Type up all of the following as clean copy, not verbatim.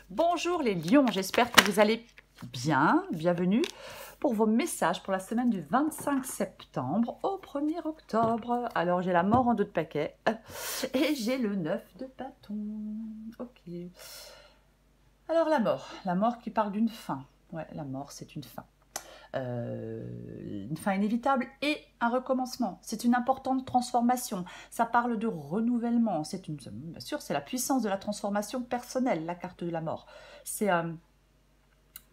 Bonjour les lions, j'espère que vous allez bien. Bienvenue pour vos messages pour la semaine du 25 septembre au 1er octobre. Alors j'ai la mort en dos de paquet et j'ai le 9 de bâton. Ok. Alors la mort qui parle d'une fin. Ouais, la mort c'est une fin. Une fin inévitable et un recommencement. C'est une importante transformation. Ça parle de renouvellement. Bien sûr, c'est la puissance de la transformation personnelle, la carte de la mort. C'est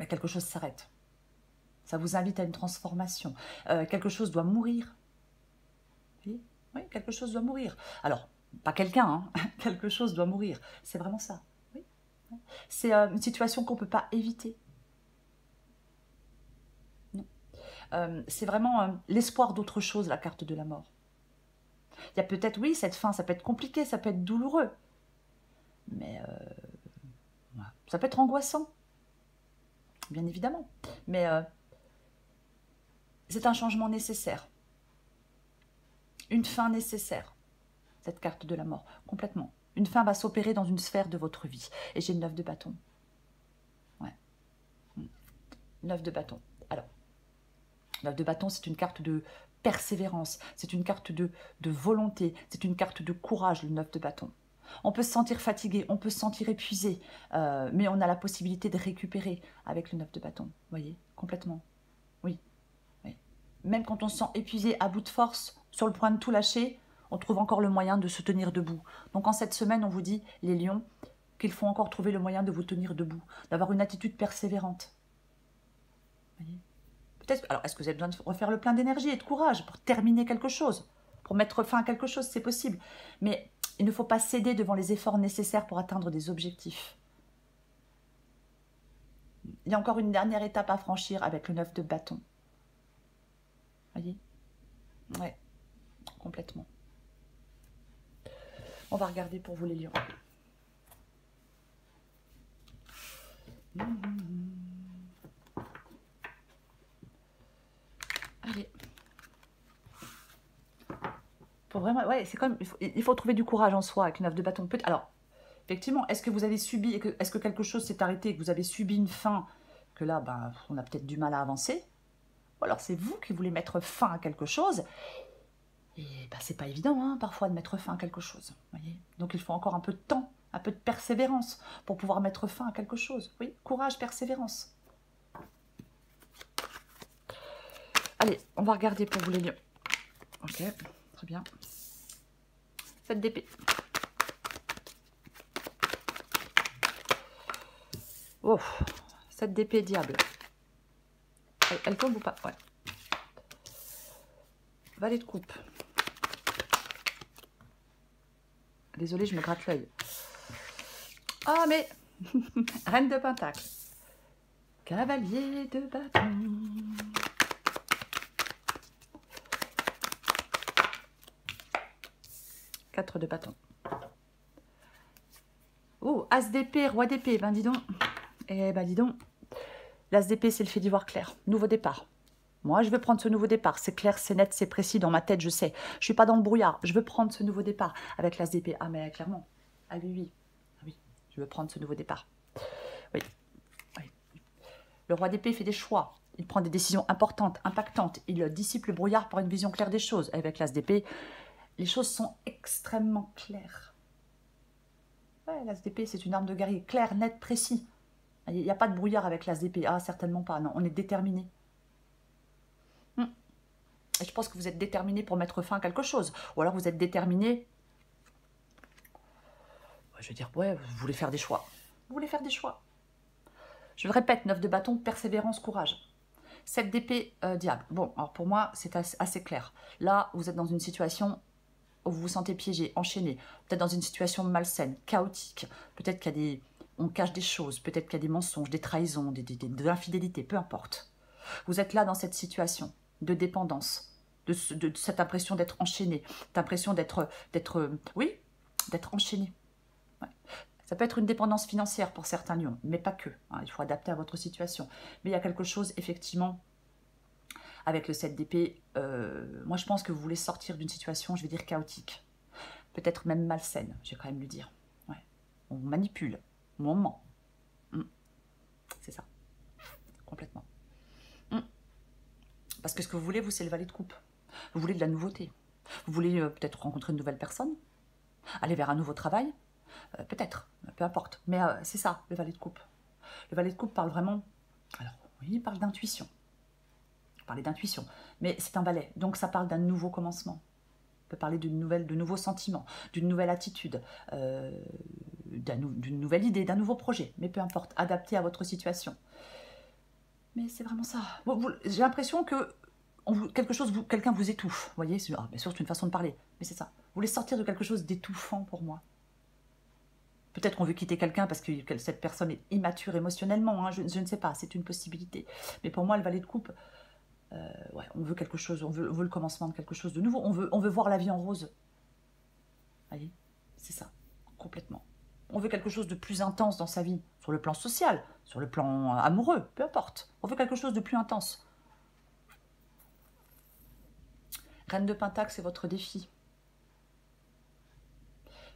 quelque chose s'arrête. Ça vous invite à une transformation. Quelque chose doit mourir. Oui, oui, quelque chose doit mourir. Alors, pas quelqu'un, hein. Quelque chose doit mourir. C'est vraiment ça. Oui. C'est une situation qu'on ne peut pas éviter. C'est vraiment l'espoir d'autre chose, la carte de la mort. Il y a peut-être, oui, cette fin, ça peut être compliqué, ça peut être douloureux, mais ça peut être angoissant, bien évidemment. Mais c'est un changement nécessaire, une fin nécessaire, cette carte de la mort, complètement. Une fin va s'opérer dans une sphère de votre vie. Et j'ai le 9 de bâton. Ouais. 9 de bâton. Alors, 9 de bâton, c'est une carte de persévérance, c'est une carte de volonté, c'est une carte de courage, le 9 de bâton. On peut se sentir fatigué, on peut se sentir épuisé, mais on a la possibilité de récupérer avec le 9 de bâton. Vous voyez, complètement. Oui, oui. Même quand on se sent épuisé, à bout de force, sur le point de tout lâcher, on trouve encore le moyen de se tenir debout. Donc en cette semaine, on vous dit, les lions, qu'il faut encore trouver le moyen de vous tenir debout, d'avoir une attitude persévérante. Vous voyez ? Peut-être, alors, est-ce que vous avez besoin de refaire le plein d'énergie et de courage pour terminer quelque chose, pour mettre fin à quelque chose, c'est possible. Mais il ne faut pas céder devant les efforts nécessaires pour atteindre des objectifs. Il y a encore une dernière étape à franchir avec le 9 de bâton. Voyez? Ouais, complètement. On va regarder pour vous les lions. Allez. Faut vraiment, ouais, c'est comme, il faut trouver du courage en soi avec le 9 de bâton. Alors, effectivement, est-ce que vous avez subi, est-ce que quelque chose s'est arrêté, que vous avez subi une fin, que là, ben, on a peut-être du mal à avancer? Ou alors c'est vous qui voulez mettre fin à quelque chose, et ben, c'est pas évident, hein, parfois, de mettre fin à quelque chose. Voyez, donc il faut encore un peu de temps, un peu de persévérance pour pouvoir mettre fin à quelque chose. Oui, courage, persévérance. Allez, on va regarder pour vous les lions. Ok, très bien. 7 d'épée. Oh, 7 d'épée, diable. Elle tombe ou pas? Ouais. Valet de coupe. Désolée, je me gratte l'œil. Ah, mais reine de pentacle. Cavalier de bâton. Quatre de bâton. Oh, as d'épée, roi d'épée. Ben dis donc. Eh ben dis donc. L'as d'épée, c'est le fait d'y voir clair. Nouveau départ. Moi, je veux prendre ce nouveau départ. C'est clair, c'est net, c'est précis. Dans ma tête, je sais. Je ne suis pas dans le brouillard. Je veux prendre ce nouveau départ avec l'as d'épée. Ah, mais clairement. Ah oui, oui. Ah oui, je veux prendre ce nouveau départ. Oui. Oui. Le roi d'épée fait des choix. Il prend des décisions importantes, impactantes. Il dissipe le brouillard pour une vision claire des choses. Avec l'as d'épée, les choses sont extrêmement claires. Ouais, l'as d'épée, c'est une arme de guerrier. Clair, net, précis. Il n'y a pas de brouillard avec l'as d'épée. Ah, certainement pas. Non, on est déterminé. Et je pense que vous êtes déterminé pour mettre fin à quelque chose. Ou alors vous êtes déterminé... Je veux dire, ouais, vous voulez faire des choix. Vous voulez faire des choix. Je le répète, 9 de bâton, persévérance, courage. 7 d'épée, diable. Bon, alors pour moi, c'est assez clair. Là, vous êtes dans une situation où vous vous sentez piégé, enchaîné. Peut-être dans une situation malsaine, chaotique. Peut-être qu'il y a des... On cache des choses. Peut-être qu'il y a des mensonges, des trahisons, de l'infidélité, peu importe. Vous êtes là dans cette situation de dépendance, de cette impression d'être enchaîné, cette impression d'être enchaîné. Ouais. Ça peut être une dépendance financière pour certains lions, mais pas que. Hein, il faut adapter à votre situation. Mais il y a quelque chose, effectivement, avec le 7 d'épée. Moi, je pense que vous voulez sortir d'une situation, je vais dire, chaotique. Peut-être même malsaine, je vais quand même lui dire. Ouais. On manipule, on ment. Parce que ce que vous voulez, vous, c'est le valet de coupe. Vous voulez de la nouveauté. Vous voulez peut-être rencontrer une nouvelle personne, aller vers un nouveau travail, peut-être, peu importe. Mais c'est ça, le valet de coupe. Le valet de coupe parle vraiment... Alors, oui, il parle d'intuition. Parler d'intuition, mais c'est un valet, donc ça parle d'un nouveau commencement. On peut parler de nouveaux sentiments, d'une nouvelle attitude, d'une nouvelle idée, d'un nouveau projet, mais peu importe, adapté à votre situation. Mais c'est vraiment ça. J'ai l'impression que quelqu'un vous étouffe, vous voyez, bien sûr c'est une façon de parler, mais c'est ça. Vous voulez sortir de quelque chose d'étouffant pour moi. Peut-être qu'on veut quitter quelqu'un parce que cette personne est immature émotionnellement, hein, je ne sais pas, c'est une possibilité. Mais pour moi, le valet de coupe, ouais, on veut quelque chose, on veut le commencement de quelque chose de nouveau, on veut voir la vie en rose. Vous voyez, c'est ça, complètement. On veut quelque chose de plus intense dans sa vie, sur le plan social, sur le plan amoureux, peu importe. On veut quelque chose de plus intense. Reine de Pentacle, c'est votre défi.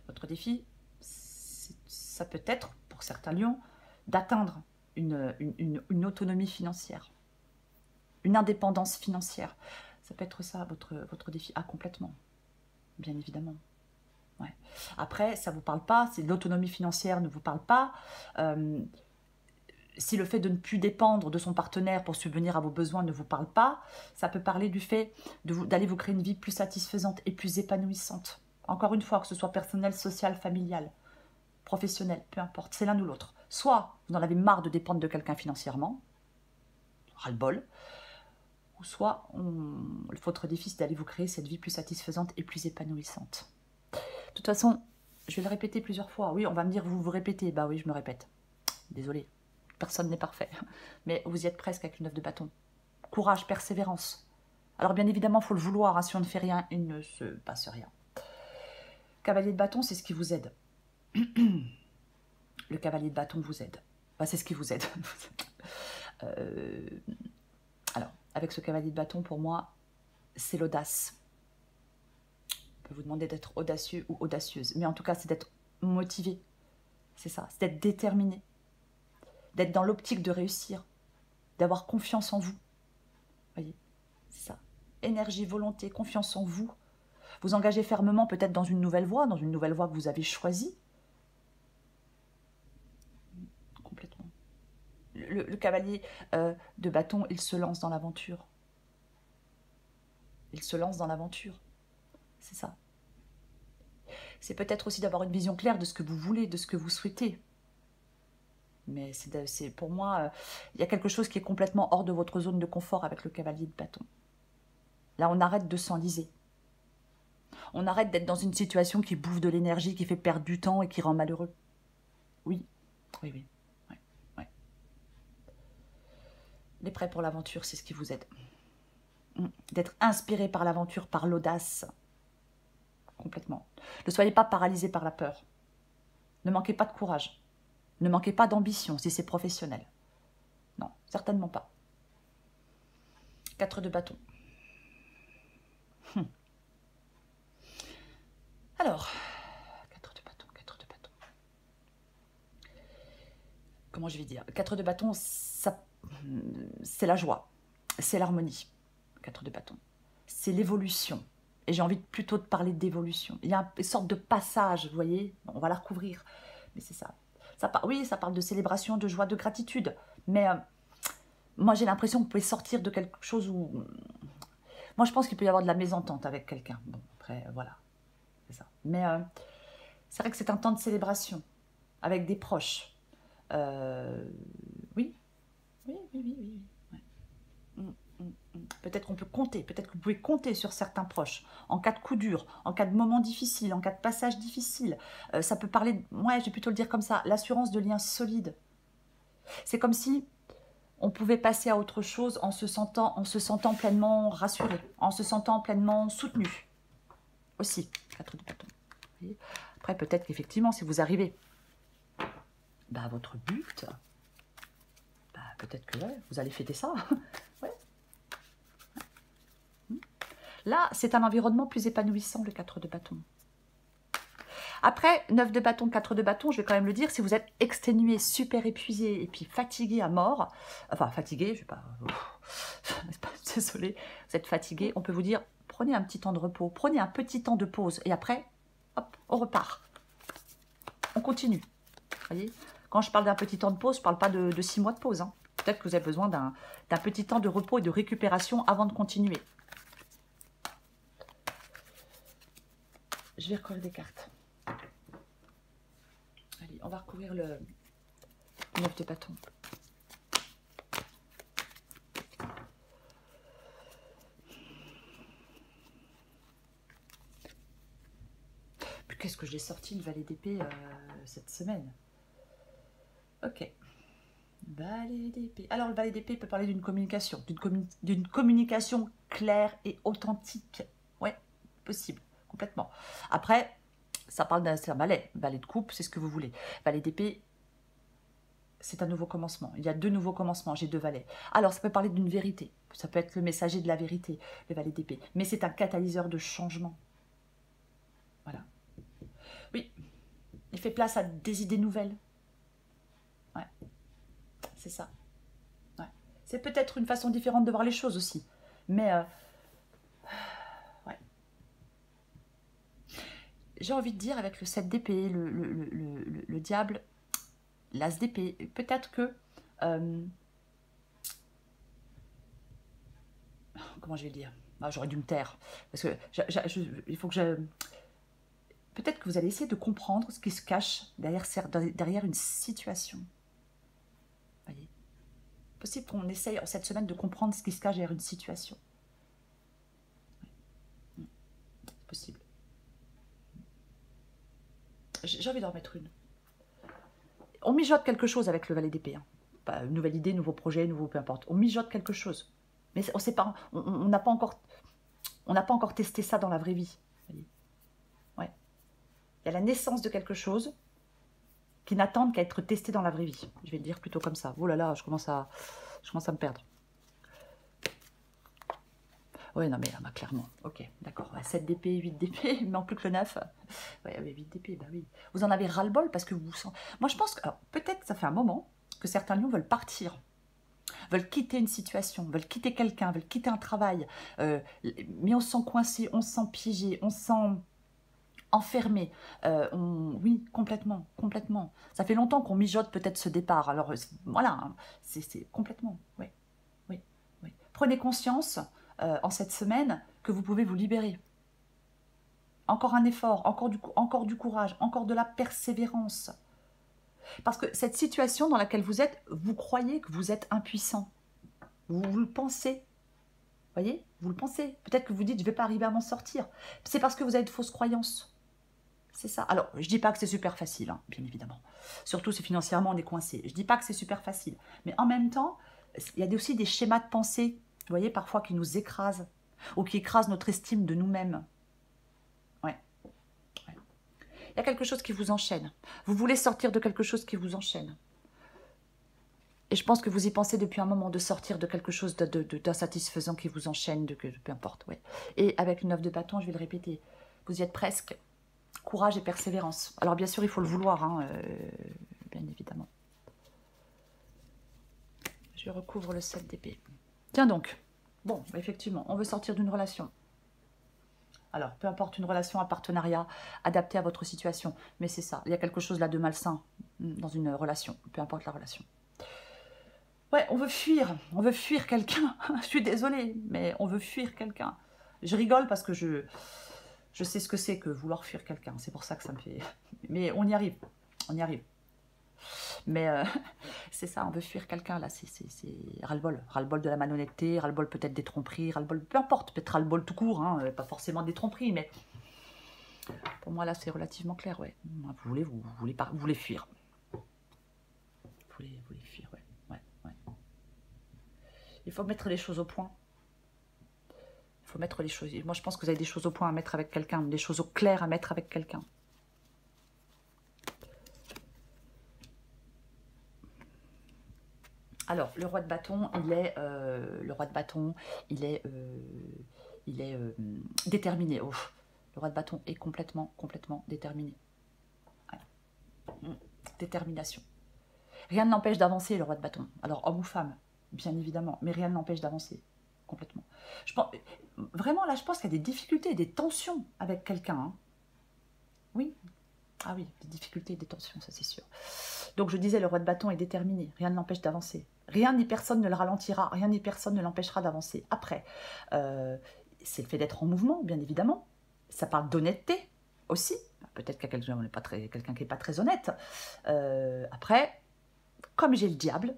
Votre défi, ça peut être, pour certains lions, d'atteindre une autonomie financière, une indépendance financière. Ça peut être ça, votre défi. Ah, complètement, bien évidemment. Ouais. Après, ça ne vous parle pas, si l'autonomie financière ne vous parle pas, si le fait de ne plus dépendre de son partenaire pour subvenir à vos besoins ne vous parle pas, ça peut parler du fait d'aller vous créer une vie plus satisfaisante et plus épanouissante. Encore une fois, que ce soit personnel, social, familial, professionnel, peu importe, c'est l'un ou l'autre. Soit vous en avez marre de dépendre de quelqu'un financièrement, ras-le-bol, ou soit votre défi c'est d'aller vous créer cette vie plus satisfaisante et plus épanouissante. De toute façon, je vais le répéter plusieurs fois. Oui, on va me dire, vous vous répétez. Bah oui, je me répète. Désolée, personne n'est parfait. Mais vous y êtes presque avec le 9 de bâton. Courage, persévérance. Alors bien évidemment, il faut le vouloir. Hein. Si on ne fait rien, il ne se passe rien. Cavalier de bâton, c'est ce qui vous aide. Le cavalier de bâton vous aide. Bah, c'est ce qui vous aide. Alors, avec ce cavalier de bâton, pour moi, c'est l'audace. On peut vous demander d'être audacieux ou audacieuse. Mais en tout cas, c'est d'être motivé. C'est ça, c'est d'être déterminé. D'être dans l'optique de réussir. D'avoir confiance en vous. Voyez, c'est ça. Énergie, volonté, confiance en vous. Vous engagez fermement peut-être dans une nouvelle voie que vous avez choisie. Complètement. Le cavalier de bâton, il se lance dans l'aventure. Il se lance dans l'aventure. C'est ça. C'est peut-être aussi d'avoir une vision claire de ce que vous voulez, de ce que vous souhaitez. Mais c'est pour moi, il y a quelque chose qui est complètement hors de votre zone de confort avec le cavalier de bâton. Là, on arrête de s'enliser. On arrête d'être dans une situation qui bouffe de l'énergie, qui fait perdre du temps et qui rend malheureux. Oui, oui, oui. Ouais, ouais. Les prêts pour l'aventure, c'est ce qui vous aide. D'être inspiré par l'aventure, par l'audace. Complètement. Ne soyez pas paralysé par la peur. Ne manquez pas de courage. Ne manquez pas d'ambition si c'est professionnel. Non, certainement pas. 4 de bâton. Alors, 4 de bâton, 4 de bâton. Comment je vais dire? 4 de bâton, c'est la joie, c'est l'harmonie. 4 de bâton, c'est l'évolution. Et j'ai envie plutôt de parler d'évolution. Il y a une sorte de passage, vous voyez, on va la recouvrir. Mais c'est ça. Oui, ça parle de célébration, de joie, de gratitude. Mais moi, j'ai l'impression que vous pouvez sortir de quelque chose où... Moi, je pense qu'il peut y avoir de la mésentente avec quelqu'un. Bon, après, voilà. C'est ça. Mais c'est vrai que c'est un temps de célébration avec des proches. Oui. Oui. Ouais. Peut-être qu'on peut compter, peut-être que vous pouvez compter sur certains proches en cas de coup dur, en cas de moment difficile, en cas de passage difficile. Ça peut parler, ouais, je vais plutôt le dire comme ça, l'assurance de liens solides. C'est comme si on pouvait passer à autre chose en se sentant pleinement rassuré, en se sentant pleinement soutenu. Aussi, 4 de bâton. Après, peut-être qu'effectivement, si vous arrivez à votre but, peut-être que ouais, vous allez fêter ça. Ouais. Là, c'est un environnement plus épanouissant, le 4 de bâton. Après, 9 de bâton, 4 de bâton, je vais quand même le dire, si vous êtes exténué, super épuisé et puis fatigué à mort, enfin fatigué, je ne vais pas... Désolée, vous êtes fatigué. On peut vous dire, prenez un petit temps de repos, prenez un petit temps de pause. Et après, hop, on repart. On continue. Vous voyez, quand je parle d'un petit temps de pause, je ne parle pas de 6 mois de pause. Hein. Peut-être que vous avez besoin d'un petit temps de repos et de récupération avant de continuer. Je vais recouvrir des cartes. Allez, on va recouvrir le 9 de bâton. Qu'est-ce que j'ai sorti une valet d'épée cette semaine? Ok. Valet d'épée. Alors, le valet d'épée peut parler d'une communication. D'une communication claire et authentique. Ouais, possible. Complètement. Après, ça parle d'un valet. Valet de coupe, c'est ce que vous voulez. Valet d'épée, c'est un nouveau commencement. Il y a 2 nouveaux commencements. J'ai 2 valets. Alors, ça peut parler d'une vérité. Ça peut être le messager de la vérité, le valet d'épée. Mais c'est un catalyseur de changement. Voilà. Oui, il fait place à des idées nouvelles. Ouais, c'est ça. Ouais. C'est peut-être une façon différente de voir les choses aussi. Mais, ouais. J'ai envie de dire, avec le 7 d'épée, le diable, l'as d'épée, peut-être que... comment je vais le dire? Ah, j'aurais dû me taire. Parce que il faut que je... Peut-être que vous allez essayer de comprendre ce qui se cache derrière une situation. Voyez, possible qu'on essaye cette semaine de comprendre ce qui se cache derrière une situation. C'est possible. J'ai envie d'en remettre une. On mijote quelque chose avec le valet d'épée. Hein. Une nouvelle idée, nouveau projet, nouveau peu importe. On mijote quelque chose. Mais on sait pas, on n'a pas encore testé ça dans la vraie vie. Voyez. Ouais. Il y a la naissance de quelque chose qui n'attendent qu'à être testé dans la vraie vie. Je vais le dire plutôt comme ça. Oh là là, je commence à me perdre. Oui, non mais bah, clairement. Ok, d'accord. Ouais, 7 d'épée, 8 d'épée, il manque plus que le 9. Ouais, 8 d'épée, bah oui. Vous en avez ras-le-bol parce que vous... Moi, je pense que... Peut-être ça fait un moment que certains lions veulent partir. Veulent quitter une situation, veulent quitter quelqu'un, veulent quitter un travail. Mais on se sent coincé, on se sent piégé, on se sent... enfermé. Oui, complètement, complètement. Ça fait longtemps qu'on mijote peut-être ce départ. Alors, voilà, hein, c'est complètement, oui, oui, oui. Prenez conscience, en cette semaine, que vous pouvez vous libérer. Encore un effort, encore du courage, encore de la persévérance. Parce que cette situation dans laquelle vous êtes, vous croyez que vous êtes impuissant. Vous le pensez. Voyez, vous le pensez. Peut-être que vous dites, je ne vais pas arriver à m'en sortir. C'est parce que vous avez de fausses croyances. C'est ça. Alors, je ne dis pas que c'est super facile, hein, bien évidemment. Surtout si financièrement on est coincé. Je ne dis pas que c'est super facile. Mais en même temps, il y a aussi des schémas de pensée, vous voyez, parfois qui nous écrasent. Ou qui écrasent notre estime de nous-mêmes. Ouais. Ouais. Il y a quelque chose qui vous enchaîne. Vous voulez sortir de quelque chose qui vous enchaîne. Et je pense que vous y pensez depuis un moment, de sortir de quelque chose d'insatisfaisant qui vous enchaîne, peu importe. Ouais. Et avec le 9 de bâton, je vais le répéter, vous y êtes presque. Courage et persévérance. Alors bien sûr, il faut le vouloir, hein, bien évidemment. Je recouvre le 7 d'épée. Tiens donc, bon, effectivement, on veut sortir d'une relation. Alors, peu importe, une relation, un partenariat, adapté à votre situation. Mais c'est ça, il y a quelque chose là de malsain dans une relation, peu importe la relation. Ouais, on veut fuir quelqu'un. Je suis désolée, mais on veut fuir quelqu'un. Je rigole parce que je sais ce que c'est que vouloir fuir quelqu'un. C'est pour ça que ça me fait... Mais on y arrive. On y arrive. Mais c'est ça, on veut fuir quelqu'un, là. C'est ras-le-bol. Ras-le-bol de la malhonnêteté, ras-le-bol peut-être des tromperies, ras-le-bol... Peu importe, peut-être ras-le-bol tout court, hein, pas forcément des tromperies, mais... Pour moi, là, c'est relativement clair, ouais. Vous voulez fuir. Vous voulez fuir, ouais. Il faut mettre les choses au point. Il faut mettre les choses... Moi, je pense que vous avez des choses au point à mettre avec quelqu'un, des choses au clair à mettre avec quelqu'un. Alors, le roi de bâton, il est déterminé. Oh, le roi de bâton est complètement déterminé. Ouais. Détermination. Rien ne l'empêche d'avancer, le roi de bâton. Alors, homme ou femme, bien évidemment, mais rien ne l'empêche d'avancer, complètement. Je pense, vraiment, là, je pense qu'il y a des difficultés, des tensions avec quelqu'un. Hein. Oui, ah oui, des difficultés, des tensions, ça c'est sûr. Donc je disais, le roi de bâton est déterminé, rien ne l'empêche d'avancer. Rien ni personne ne le ralentira, rien ni personne ne l'empêchera d'avancer. Après, c'est le fait d'être en mouvement, bien évidemment. Ça parle d'honnêteté aussi. Peut-être qu'il y a quelqu'un qui n'est pas très honnête. Après, comme j'ai le diable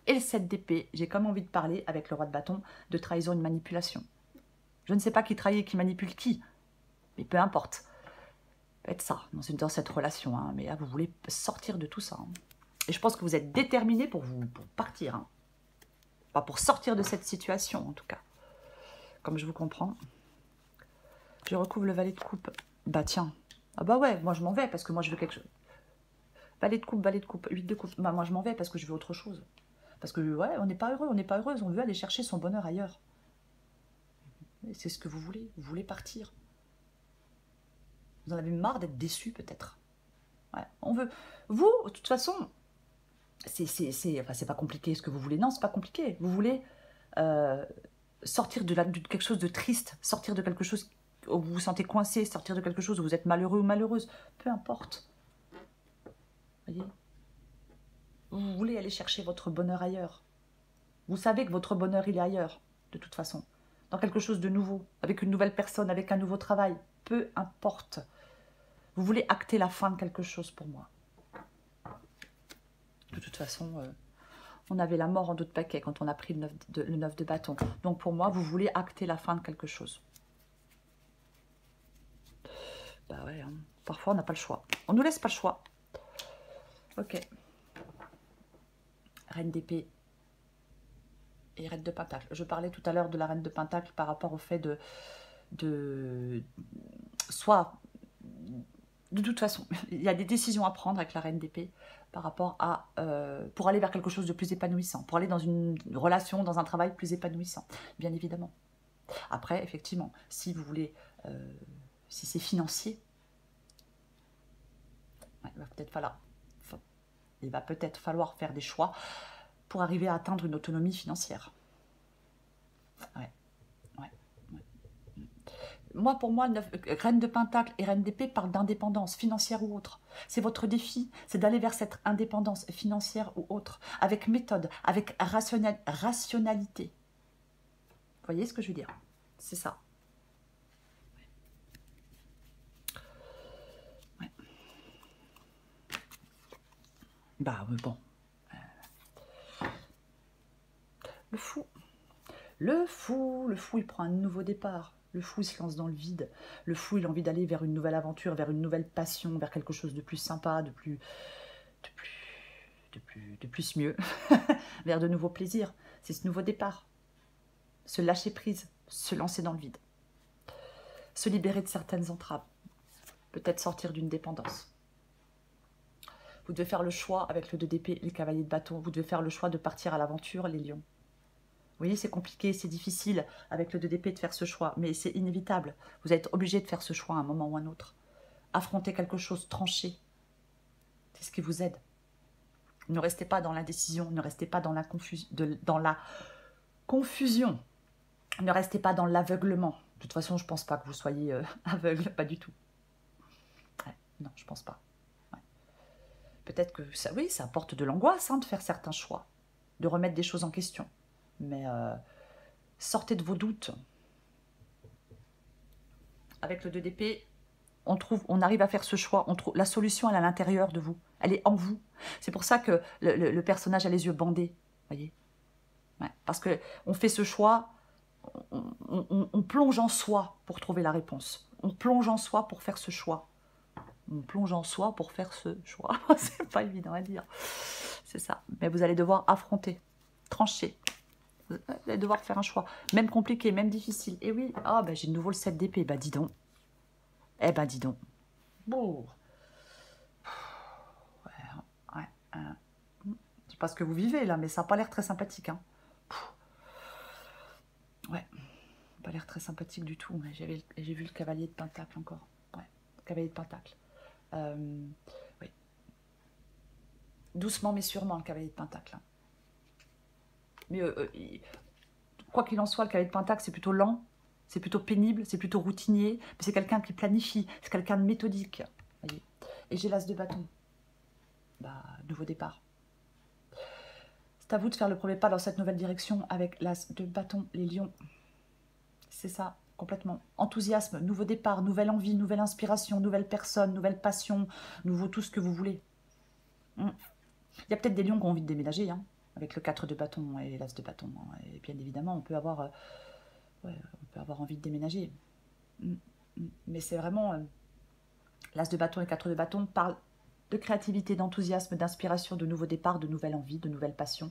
et le 7 d'épée, j'ai comme envie de parler avec le roi de bâton de trahison et de manipulation. Je ne sais pas qui trahit et qui manipule qui, mais peu importe. Être ça, dans cette relation, hein, mais là, vous voulez sortir de tout ça. Hein. Et je pense que vous êtes déterminé pour partir. Hein. Pas pour sortir de cette situation, en tout cas. Comme je vous comprends. Je recouvre le valet de coupe. Bah tiens. Ah bah ouais, moi je m'en vais parce que moi je veux quelque chose. Valet de coupe, 8 de coupe. Bah moi je m'en vais parce que je veux autre chose. Parce que ouais, on n'est pas heureux, on n'est pas heureuse. On veut aller chercher son bonheur ailleurs. C'est ce que vous voulez partir. Vous en avez marre d'être déçu peut-être. Ouais, on veut. Vous, de toute façon, c'est pas compliqué ce que vous voulez. Non, c'est pas compliqué. Vous voulez sortir de quelque chose de triste, sortir de quelque chose où vous vous sentez coincé, sortir de quelque chose où vous êtes malheureux ou malheureuse. Peu importe. Voyez, vous voulez aller chercher votre bonheur ailleurs. Vous savez que votre bonheur, il est ailleurs, de toute façon. Dans quelque chose de nouveau, avec une nouvelle personne, avec un nouveau travail. Peu importe. Vous voulez acter la fin de quelque chose pour moi. De toute façon, on avait la mort en dos de paquet quand on a pris le 9 de bâton. Donc pour moi, vous voulez acter la fin de quelque chose. Bah ouais, hein. Parfois on n'a pas le choix. On nous laisse pas le choix. Ok. Reine d'épée et reine de pentacle. Je parlais tout à l'heure de la reine de pentacle par rapport au fait soit... De toute façon, il y a des décisions à prendre avec la reine d'épée par rapport à... pour aller vers quelque chose de plus épanouissant, pour aller dans une relation, dans un travail plus épanouissant, bien évidemment. Après, effectivement, si vous voulez... si c'est financier, ouais, il va peut-être falloir faire des choix pour arriver à atteindre une autonomie financière. Ouais. Moi, pour moi, reine de pentacle et reine d'épée parlent d'indépendance financière ou autre. C'est votre défi, c'est d'aller vers cette indépendance financière ou autre, avec méthode, avec rationalité. Vous voyez ce que je veux dire? C'est ça. Ouais. Bah, bon. Le fou. Le fou, il prend un nouveau départ. Le fou, il se lance dans le vide. Le fou, il a envie d'aller vers une nouvelle aventure, vers une nouvelle passion, vers quelque chose de plus sympa, de plus mieux, vers de nouveaux plaisirs. C'est ce nouveau départ. Se lâcher prise, se lancer dans le vide. Se libérer de certaines entraves. Peut-être sortir d'une dépendance. Vous devez faire le choix avec le 2 d'épée, les cavaliers de bâton. Vous devez faire le choix de partir à l'aventure, les lions. Vous voyez, c'est compliqué, c'est difficile avec le 2 d'épée de faire ce choix, mais c'est inévitable. Vous êtes obligé de faire ce choix à un moment ou à un autre. Affronter quelque chose, trancher. C'est ce qui vous aide. Ne restez pas dans l'indécision, ne restez pas dans la confusion. Ne restez pas dans l'aveuglement. De toute façon, je ne pense pas que vous soyez aveugle, pas du tout. Ouais, non, je ne pense pas. Ouais. Peut-être que ça, oui, ça apporte de l'angoisse de faire certains choix, de remettre des choses en question. Mais sortez de vos doutes. Avec le 2 d'épée, on arrive à faire ce choix. La solution, elle est à l'intérieur de vous. Elle est en vous. C'est pour ça que le personnage a les yeux bandés. Voyez, ouais, parce qu'on fait ce choix, on plonge en soi pour trouver la réponse. On plonge en soi pour faire ce choix. On plonge en soi pour faire ce choix. C'est pas évident à dire. C'est ça. Mais vous allez devoir affronter, trancher. Vous allez devoir faire un choix. Même compliqué, même difficile. Et oui, ah ben j'ai de nouveau le 7 d'épée. Bah dis donc. Eh ben dis donc. Bon. Ouais. Je sais pas ce que vous vivez là, mais ça n'a pas l'air très sympathique. Hein. Ouais. Pas l'air très sympathique du tout. J'ai vu le cavalier de pentacle encore. Ouais. Cavalier de pentacle. Oui. Doucement mais sûrement le cavalier de pentacle. Hein. Mais quoi qu'il en soit, le cavalier de Pentacle, c'est plutôt lent, c'est plutôt pénible, c'est plutôt routinier, mais c'est quelqu'un qui planifie, c'est quelqu'un de méthodique. Voyez. Et j'ai l'as de bâton. Bah, nouveau départ. C'est à vous de faire le premier pas dans cette nouvelle direction avec l'as de bâton, les lions. C'est ça, complètement. Enthousiasme, nouveau départ, nouvelle envie, nouvelle inspiration, nouvelle personne, nouvelle passion, nouveau tout ce que vous voulez. Il y a peut-être des lions qui ont envie de déménager, hein, avec le 4 de bâton et l'as de bâton. Et bien évidemment, on peut avoir envie de déménager. Mais c'est vraiment... l'as de bâton et 4 de bâton parlent de créativité, d'enthousiasme, d'inspiration, de nouveaux départs, de nouvelles envies, de nouvelles passions,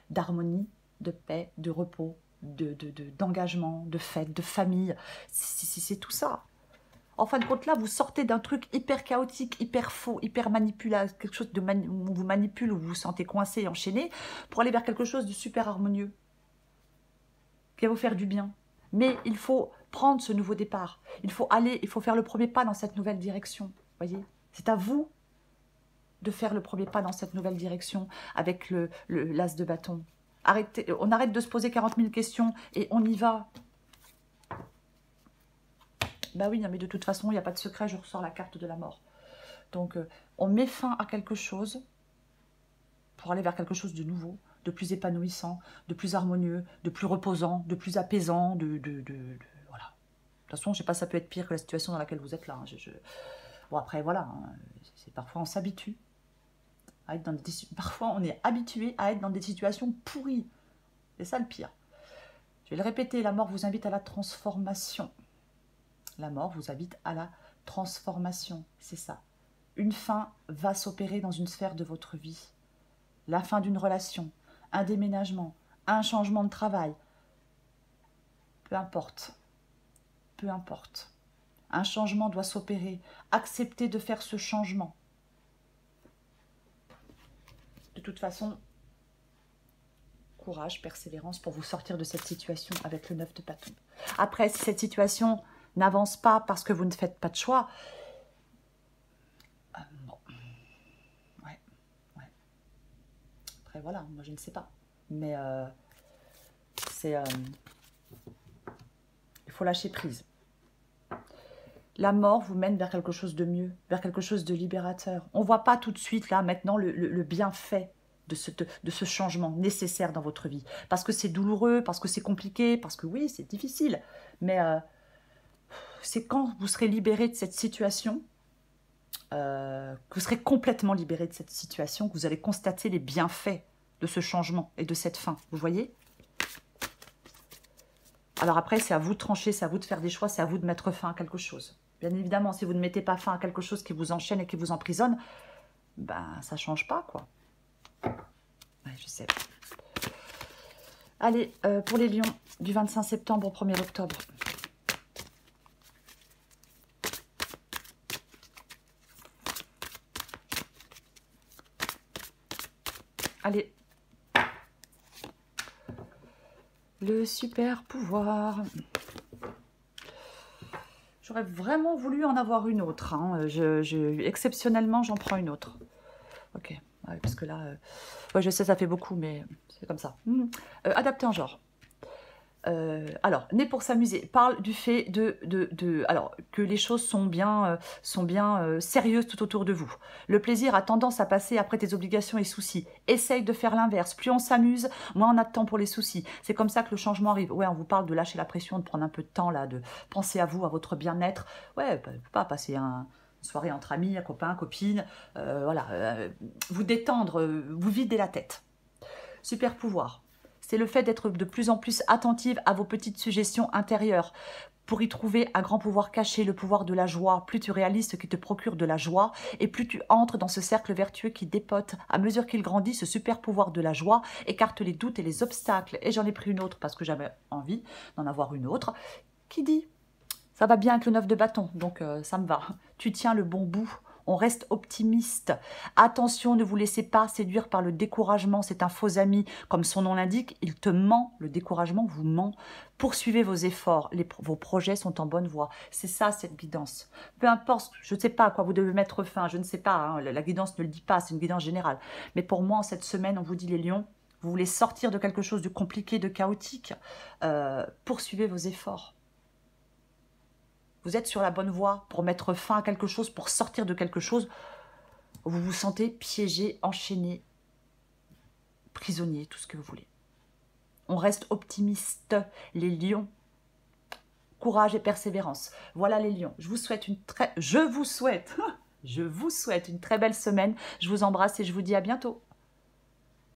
d'harmonie, de paix, de repos, d'engagement, de fête, de famille. C'est tout ça. En fin de compte, là, vous sortez d'un truc hyper chaotique, hyper faux, hyper manipulateur, quelque chose où on vous manipule, où vous vous sentez coincé, enchaîné, pour aller vers quelque chose de super harmonieux, qui va vous faire du bien. Mais il faut prendre ce nouveau départ. Il faut faire le premier pas dans cette nouvelle direction. Voyez, c'est à vous de faire le premier pas dans cette nouvelle direction avec l'as de bâton. On arrête de se poser 40 000 questions et on y va. Bah oui, non, mais de toute façon, il n'y a pas de secret, je ressors la carte de la mort. Donc, on met fin à quelque chose pour aller vers quelque chose de nouveau, de plus épanouissant, de plus harmonieux, de plus reposant, de plus apaisant, voilà. De toute façon, je sais pas, ça peut être pire que la situation dans laquelle vous êtes là. Hein. Bon, après, voilà, hein, parfois on s'habitue. Parfois, on est habitué à être dans des situations pourries. C'est ça le pire. Je vais le répéter, la mort vous invite à la transformation. La mort vous invite à la transformation, c'est ça. Une fin va s'opérer dans une sphère de votre vie. La fin d'une relation, un déménagement, un changement de travail. Peu importe. Peu importe. Un changement doit s'opérer. Acceptez de faire ce changement. De toute façon, courage, persévérance pour vous sortir de cette situation avec le 9 de bâton. Après, si cette situation n'avance pas parce que vous ne faites pas de choix, bon. Ouais. Après, voilà, moi je ne sais pas. Mais il faut lâcher prise. La mort vous mène vers quelque chose de mieux, vers quelque chose de libérateur. On ne voit pas tout de suite, là, maintenant, le bienfait de ce changement nécessaire dans votre vie. Parce que c'est douloureux, parce que c'est compliqué, parce que oui, c'est difficile. Mais c'est quand vous serez libéré de cette situation, que vous serez complètement libéré de cette situation, que vous allez constater les bienfaits de ce changement et de cette fin. Vous voyez ? Alors après, c'est à vous de trancher, c'est à vous de faire des choix, c'est à vous de mettre fin à quelque chose. Bien évidemment, si vous ne mettez pas fin à quelque chose qui vous enchaîne et qui vous emprisonne, ben ça ne change pas, quoi. Ouais, je sais. Allez, pour les lions, du 25 septembre au 1er octobre. Allez. Le super pouvoir. J'aurais vraiment voulu en avoir une autre. Hein. Exceptionnellement, j'en prends une autre. Ok, ouais, parce que là, ouais, je sais, ça fait beaucoup, mais c'est comme ça. Adapté en genre. Alors, né pour s'amuser, parle du fait alors, que les choses sont bien sérieuses tout autour de vous. Le plaisir a tendance à passer après tes obligations et soucis. Essaye de faire l'inverse. Plus on s'amuse, moins on a de temps pour les soucis. C'est comme ça que le changement arrive. Ouais, on vous parle de lâcher la pression, de prendre un peu de temps, là, de penser à vous, à votre bien-être. Ouais, pas passer une soirée entre amis, copains, copines. Voilà, vous détendre, vous vider la tête. Super pouvoir. C'est le fait d'être de plus en plus attentive à vos petites suggestions intérieures pour y trouver un grand pouvoir caché, le pouvoir de la joie. Plus tu réalises ce qui te procure de la joie et plus tu entres dans ce cercle vertueux qui dépote. À mesure qu'il grandit, ce super pouvoir de la joie écarte les doutes et les obstacles. Et j'en ai pris une autre parce que j'avais envie d'en avoir une autre qui dit « Ça va bien avec le 9 de bâton, donc ça me va. Tu tiens le bon bout. » On reste optimiste. Attention, ne vous laissez pas séduire par le découragement. C'est un faux ami. Comme son nom l'indique, il te ment. Le découragement vous ment. Poursuivez vos efforts. Vos projets sont en bonne voie. C'est ça, cette guidance. Peu importe, je ne sais pas à quoi vous devez mettre fin. Je ne sais pas. Hein, la guidance ne le dit pas. C'est une guidance générale. Mais pour moi, en cette semaine, on vous dit les lions, Vous voulez sortir de quelque chose de compliqué, de chaotique. Poursuivez vos efforts. Vous êtes sur la bonne voie pour mettre fin à quelque chose, pour sortir de quelque chose. Vous vous sentez piégé, enchaîné, prisonnier, tout ce que vous voulez. On reste optimiste, les lions. Courage et persévérance. Voilà les lions. Je vous souhaite une très belle semaine. Je vous embrasse et je vous dis à bientôt.